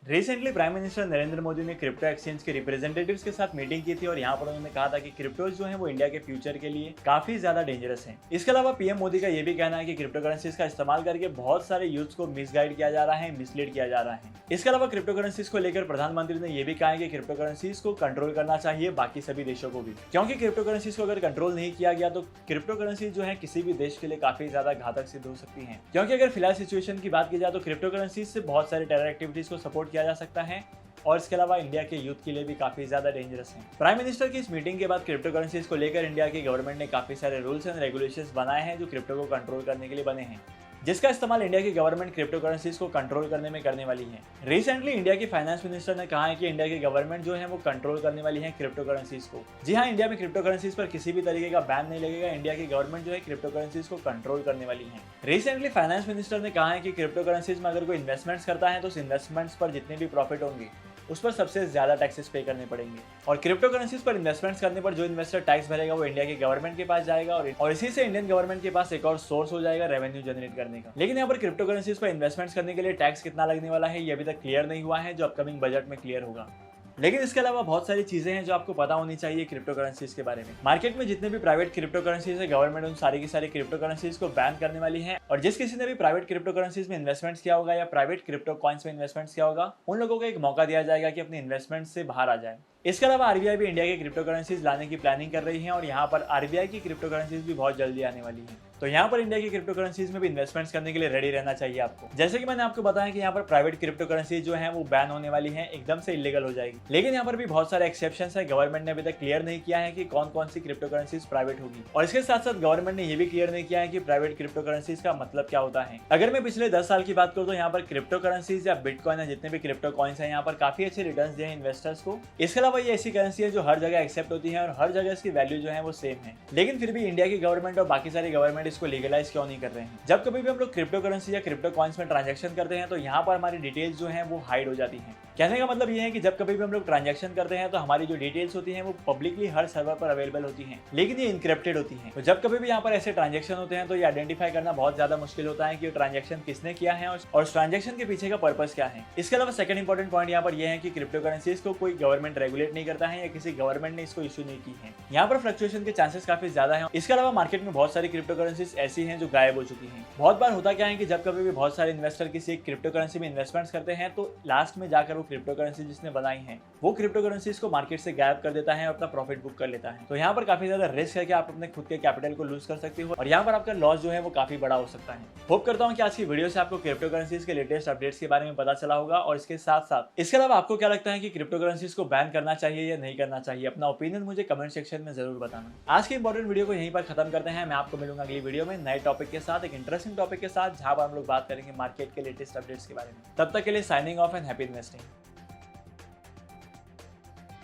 Recently prime minister Narendra Modi ने crypto exchange के representatives के साथ मीटिंग की थी और यहाँ पर उन्होंने कहा था कि क्रिप्टोज जो है वो इंडिया के फ्यूचर के लिए काफी ज्यादा डेंजरस हैं। इसके अलावा पीएम मोदी का ये भी कहना है कि क्रिप्टो करेंसीज का इस्तेमाल करके बहुत सारे यूथ को मिसगाइड किया जा रहा है, मिसलीड किया जा रहा है। इसके अलावा क्रिप्टो करेंसीज को लेकर प्रधानमंत्री ने यह भी कहा है कि क्रिप्टो करेंसीज को कंट्रोल करना चाहिए बाकी सभी देशों को भी, क्योंकि क्रिप्टो करेंसीज को अगर कंट्रोल नहीं किया गया तो क्रिप्टो करेंसीज जो है किसी भी देश के लिए काफी ज्यादा घातक सिद्ध हो सकती है। क्योंकि अगर फिलहाल सिचुएशन की बात की जाए तो क्रिप्टो करेंसीज से बहुत सारे टेरर एक्टिविटीज को सपोर्ट किया जा सकता है और इसके अलावा इंडिया के यूथ के लिए भी काफी ज्यादा डेंजरस है। प्राइम मिनिस्टर की इस मीटिंग के बाद क्रिप्टो करेंसीज को लेकर इंडिया की गवर्नमेंट ने काफी सारे रूल्स एंड रेगुलेशंस बनाए हैं जो क्रिप्टो को कंट्रोल करने के लिए बने हैं, जिसका इस्तेमाल इंडिया की गवर्नमेंट क्रिप्टो करेंसीज को कंट्रोल करने में करने वाली है। रिसेंटली इंडिया की फाइनेंस मिनिस्टर ने कहा है कि इंडिया की गवर्नमेंट जो है वो कंट्रोल करने वाली है क्रिप्टो करेंसीज को। जी हाँ, इंडिया में क्रिप्टो करेंसीज पर किसी भी तरीके का बैन नहीं लगेगा। इंडिया की गवर्नमेंट जो है क्रिप्टो करेंसीज को कंट्रोल करने वाली है। रिसेंटली फाइनेंस मिनिस्टर ने कहा है कि क्रिप्टो करेंसीज में अगर कोई इन्वेस्टमेंट्स करता है तो उस इन्वेस्टमेंट्स पर जितने भी प्रॉफिट होंगे उस पर सबसे ज्यादा टैक्सेस पे करने पड़ेंगे और क्रिप्टो करेंसीज पर इन्वेस्टमेंट्स करने पर जो इन्वेस्टर टैक्स भरेगा वो इंडिया की गवर्नमेंट के पास जाएगा और इसी से इंडियन गवर्नमेंट के पास एक और सोर्स हो जाएगा रेवेन्यू जनरेट करने का। लेकिन यहाँ पर क्रिप्टो करेंसीज पर इन्वेस्टमेंट्स करने के लिए टैक्स कितना लगने वाला है ये अभी तक क्लियर नहीं हुआ है, जो अपकमिंग बजट में क्लियर होगा। लेकिन इसके अलावा बहुत सारी चीजें हैं जो आपको पता होनी चाहिए क्रिप्टो करेंसीज के बारे में। मार्केट में जितने भी प्राइवेट क्रिप्टो करेंसीज है गवर्नमेंट उन सारी की सारी क्रिप्टो करेंसीज को बैन करने वाली है और जिस किसी ने भी प्राइवेट क्रिप्टो करेंसीज में इन्वेस्टमेंट्स किया होगा या प्राइवेट क्रिप्टो कॉइन्स में इन्वेस्टमेंट्स किया होगा उन लोगों को एक मौका दिया जाएगा कि अपने इन्वेस्टमेंट से बाहर आ जाए। इसके अलावा आरबीआई भी इंडिया के क्रिप्टो करेंसीज लाने की प्लानिंग कर रही है और यहाँ पर आरबीआई की क्रिप्टो करेंसीज भी बहुत जल्दी आने वाली है। तो यहाँ पर इंडिया की क्रिप्टो करेंसीज में भी इन्वेस्टमेंट्स करने के लिए रेडी रहना चाहिए आपको। जैसे कि मैंने आपको बताया कि यहाँ पर प्राइवेट क्रिप्टो करेंसीज जो है वो बैन होने वाली है, एकदम से इलीगल हो जाएगी। लेकिन यहाँ पर भी बहुत सारे एक्सेप्शंस है। गवर्नमेंट ने अभी तक क्लियर नहीं किया है कि कौन कौन सी क्रिप्टो करेंसीज प्राइवेट होगी और इसके साथ साथ गवर्नमेंट ने ये भी क्लियर नहीं किया है कि प्राइवेट क्रिप्टो करेंसीज का मतलब क्या होता है। अगर मैं पिछले 10 साल की बात करूँ तो यहाँ पर क्रिप्टो करेंसीज या बिटकॉइन या जितने भी क्रिप्टो कॉइन्स है यहाँ पर काफी अच्छे रिटर्न दिए इन्वेस्टर्स को। इसके अलावा ये ऐसी करेंसी है जो हर जगह एक्सेप्ट होती है और हर जगह इसकी वैल्यू जो है वो सेम है। लेकिन फिर भी इंडिया की गवर्नमेंट और बाकी सारी गवर्नमेंट इसको लीगलाइज क्यों नहीं कर रहे हैं। जब कभी भी हम लोग क्रिप्टो करेंसी या क्रिप्टो कॉइन्स में ट्रांजैक्शन करते हैं तो यहाँ पर हमारी डिटेल्स जो हैं वो हाइड हो जाती हैं। कहने का मतलब ये है कि जब कभी भी हम लोग ट्रांजैक्शन करते हैं तो हमारी जो डिटेल्स होती हैं वो पब्लिकली हर सर्वर पर अवेलेबल होती हैं, लेकिन ये इनक्रिप्टेड होती हैं। तो जब कभी भी यहाँ पर ऐसे ट्रांजैक्शन होते हैं तो ये आइडेंटिफाई करना बहुत ज्यादा मुश्किल होता है कि ट्रांजैक्शन किसने किया है और ट्रांजैक्शन के पीछे का पर्पस क्या है। इसके अलावा सेकंड इंपॉर्टेंट पॉइंट यहाँ पर यह है कि क्रिप्टो करेंसीज को कोई गवर्नमेंट रेगुलेट नहीं करता है या किसी गवर्नमेंट ने इसको इशू नहीं की है। यहाँ पर फ्लक्चुएशन के चांसेस काफी ज्यादा है। इसके अलावा मार्केट में बहुत सारी क्रिप्टो करेंसीज ऐसी हैं जो गायब हो चुकी हैं। बहुत बार होता क्या है कि जब कभी भी बहुत सारे इन्वेस्टर किसी एक क्रिप्टो करेंसी में इन्वेस्टमेंट्स करते हैं तो लास्ट में जाकर वो क्रिप्टो करेंसी जिसने बनाई है वो क्रिप्टो करेंसीज को मार्केट से गायब कर देता है और अपना प्रॉफिट बुक कर लेता है। तो यहाँ पर काफी ज्यादा रिस्क है कि आप अपने खुद के कैपिटल को लूज कर सकते हो और यहाँ पर आपका लॉस जो है वो काफी बड़ा हो सकता है। होप करता हूँ कि आज की वीडियो से आपको क्रिप्टो करेंसीज के लेटेस्ट अपडेट्स के बारे में पता चला होगा और इसके साथ साथ इसके अलावा आपको क्या लगता है कि क्रिप्टो करेंसीज को बैन करना चाहिए या नहीं करना चाहिए। अपना ओपिनियन मुझे कमेंट सेक्शन में जरूर बताना। आज की इंपॉर्टेंट वीडियो को यहीं पर खत्म करते हैं। मैं आपको मिलूंगा अगली वीडियो में नए टॉपिक के साथ, एक इंटरेस्टिंग टॉपिक के साथ जहां पर हम लोग बात करेंगे मार्केट के लेटेस्ट अपडेट्स के बारे में। तब तक के लिए signing off and happy investing.